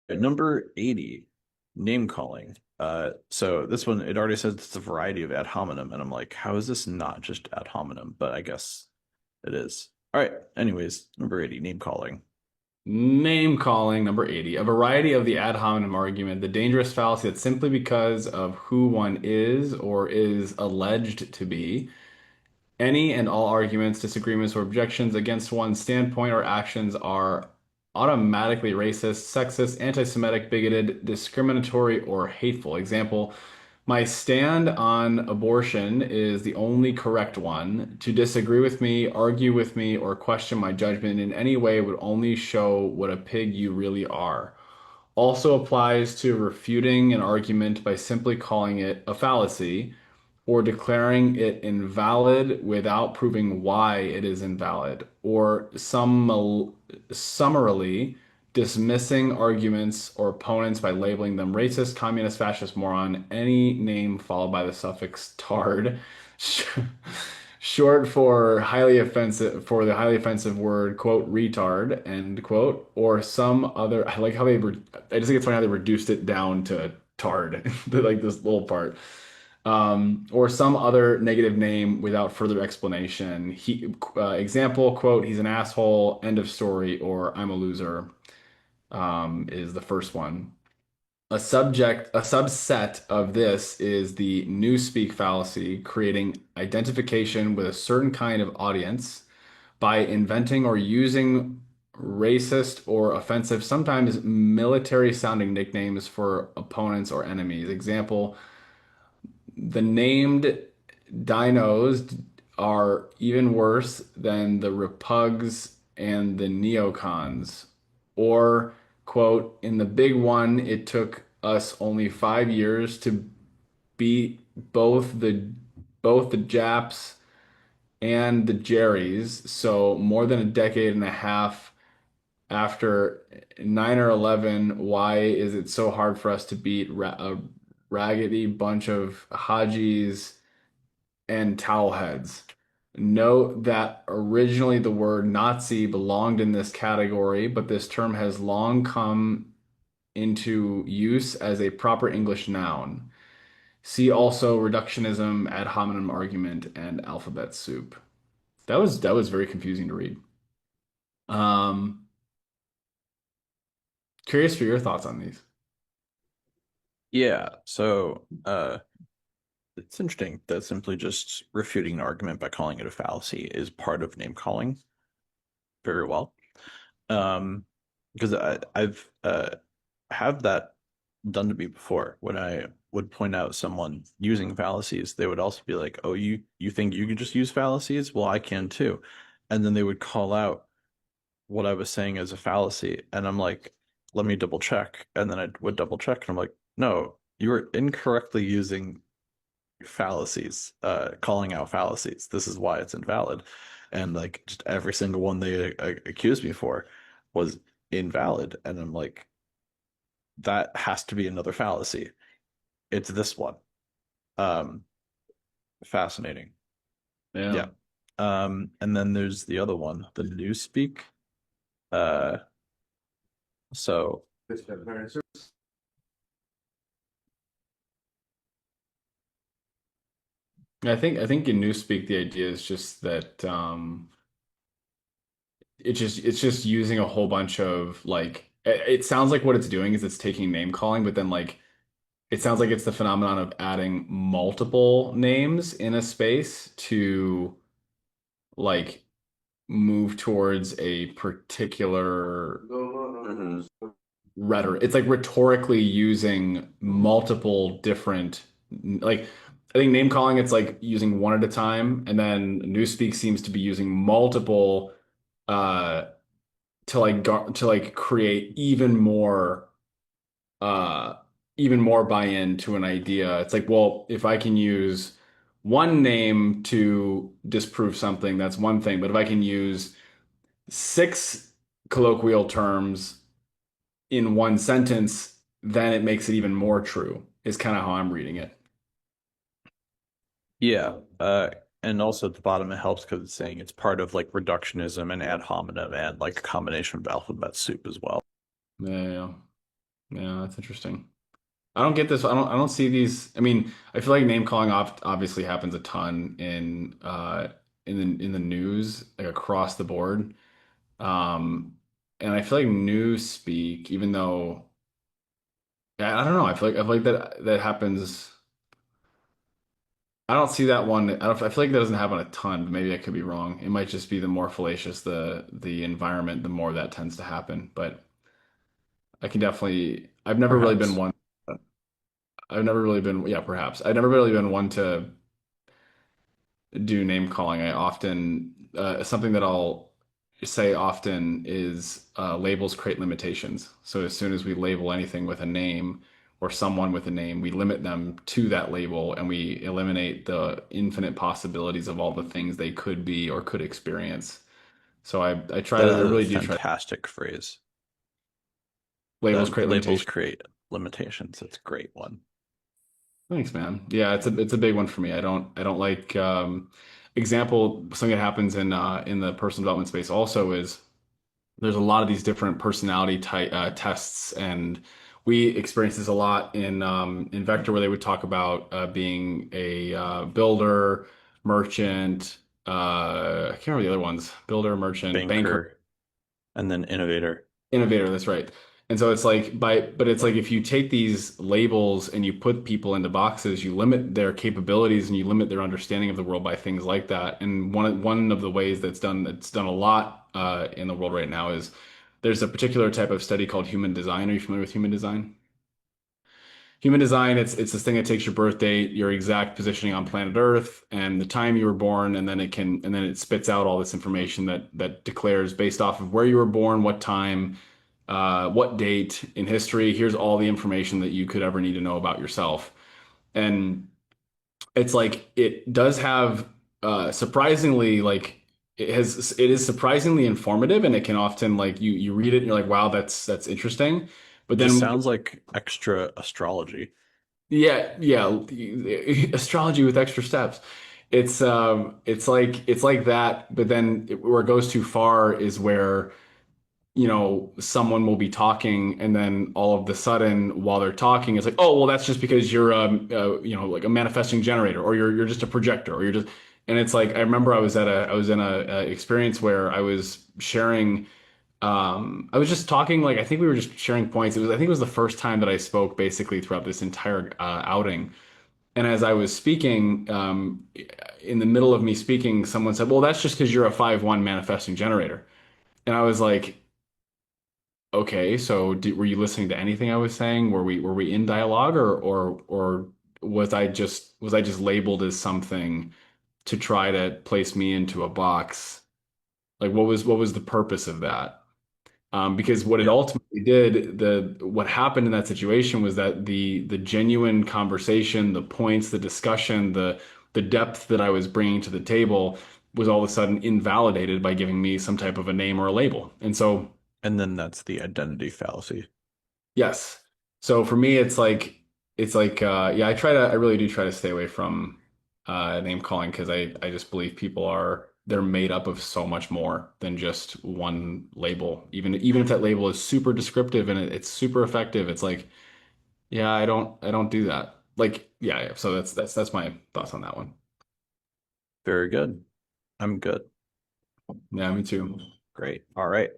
Number 80, name calling. So this one, it already says it's a variety of ad hominem, and I'm like, how is this not just ad hominem? But I guess it is. All right. Anyways, number 80, name calling. Name calling, number 80. A variety of the ad hominem argument, the dangerous fallacy that simply because of who one is or is alleged to be, any and all arguments, disagreements, or objections against one's standpoint or actions are automatically racist, sexist, anti-Semitic, bigoted, discriminatory, or hateful. Example, my stand on abortion is the only correct one. To disagree with me, argue with me, or question my judgment in any way would only show what a pig you really are. Also applies to refuting an argument by simply calling it a fallacy or declaring it invalid without proving why it is invalid, or summarily dismissing arguments or opponents by labeling them racist, communist, fascist, moron, any name followed by the suffix tard, short for the highly offensive word, quote, retard, end quote, or some other. I like how I just think it's funny how they reduced it down to tard, like this little part, or some other negative name without further explanation. Example, quote, he's an asshole, end of story, or I'm a loser, is the first one. A subset of this is the newspeak fallacy, creating identification with a certain kind of audience by inventing or using racist or offensive, sometimes military sounding nicknames for opponents or enemies. Example, the named dinos are even worse than the repugs and the neocons. Or, quote, in the big one, it took us only 5 years to beat both the Japs and the Jerrys. So more than a decade and a half after 9 or 11, why is it so hard for us to beat a raggedy bunch of Hajis and towel heads? Note that originally the word Nazi belonged in this category, but this term has long come into use as a proper English noun. See also reductionism, ad hominem argument, and alphabet soup. That was very confusing to read. Um, Curious for your thoughts on these. Yeah. So it's interesting that simply just refuting an argument by calling it a fallacy is part of name calling very well. Um, because I've have that done to me before when I would point out someone using fallacies, they would also be like, "Oh, you think you can just use fallacies? Well, I can too." And then they would call out what I was saying as a fallacy, and I'm like, "Let me double check." And then I would double check, and I'm like, "No, you were incorrectly using fallacies, calling out fallacies. This is why it's invalid." And like just every single one they accused me for was invalid, and I'm like, that has to be another fallacy. It's this one. Um, Fascinating. Yeah. Yeah. And then there's the other one, the newspeak. Uh, so I think in Newspeak the idea is just that it's just using a whole bunch of like it sounds like what it's doing is it's taking name calling, but then like it sounds like it's the phenomenon of adding multiple names in a space to like move towards a particular mhm. rhetoric. It's like rhetorically using multiple different, like I think name calling, it's like using one at a time, and then Newspeak seems to be using multiple uh to like create uh even more buy-in to an idea. It's like, well, if I can use one name to disprove something, that's one thing. But if I can use six colloquial terms in one sentence, then it makes it even more true, is kind of how I'm reading it. Yeah. And also at the bottom it helps because it's saying it's part of like reductionism and ad hominem and like a combination of alphabet soup as well. Yeah. Yeah, that's interesting. I don't get this. I don't see these. I mean, I feel like name calling obviously happens a ton in the news, like across the board. And I feel like news speak, even though I don't know, I feel like that happens. I don't see that one. I feel like that doesn't happen a ton, but maybe I could be wrong. It might just be the more fallacious the environment, the more that tends to happen. But I can definitely. I've never really been Perhaps. one. I've never really been. Yeah, perhaps. I've never really been one to do name calling. I often something that I'll say often is labels create limitations. So as soon as we label anything with a name or someone with a name, we limit them to that label and we eliminate the infinite possibilities of all the things they could be or could experience. So I try That to is I a really do try fantastic phrase. labels That create labels limitations. create limitations. That's a great one. Thanks, man. Yeah, it's a big one for me. I don't like example something that happens in the personal development space also is there's a lot of these different personality type tests, and we experience this a lot in Vector, where they would talk about being a builder, merchant. I can't remember the other ones: builder, merchant, banker, Banker and then innovator. innovator. That's right. And so it's like but it's like if you take these labels and you put people into boxes, you limit their capabilities and you limit their understanding of the world by things like that. And one of the ways that's done a lot in the world right now is there's a particular type of study called human design. Are you familiar with human design? Human design, it's this thing that takes your birth date, your exact positioning on planet Earth, and the time you were born, and then it spits out all this information that declares based off of where you were born, what time, what date in history. Here's all the information that you could ever need to know about yourself. And it's like it does have surprisingly like it is surprisingly informative, and it can often like you read it and you're like, wow, that's interesting. But Just then sounds like extra astrology. yeah, astrology with extra steps. It's like that, but then where it goes too far is where, you know, someone will be talking and then all of the sudden while they're talking, it's like, oh, well, that's just because you're you know, like a manifesting generator or you're just a projector or you're just and it's like I remember I was in a experience where I was sharing I was just talking, like, I think we were just sharing points. I think it was the first time that I spoke basically throughout this entire outing. And as I was speaking, in the middle of me speaking, someone said, well, that's just because you're a 5-1 manifesting generator. And I was like, okay, so were you listening to anything I was saying? Were we in dialogue or was I just labeled as something to try to place me into a box? Like what was the purpose of that? Because what it Yeah. ultimately did, what happened in that situation was that the genuine conversation, the points, the discussion, the depth that I was bringing to the table was all of a sudden invalidated by giving me some type of a name or a label. And so, And then that's the identity fallacy. yes. So for me, it's like yeah, I really do try to stay away from name calling because I just believe people are they're made up of so much more than just one label. Even if that label is super descriptive and it's super effective, it's like, yeah, I don't do that. Like, yeah. So that's my thoughts on that one. Very good. I'm good. Yeah, me too. Great. All right.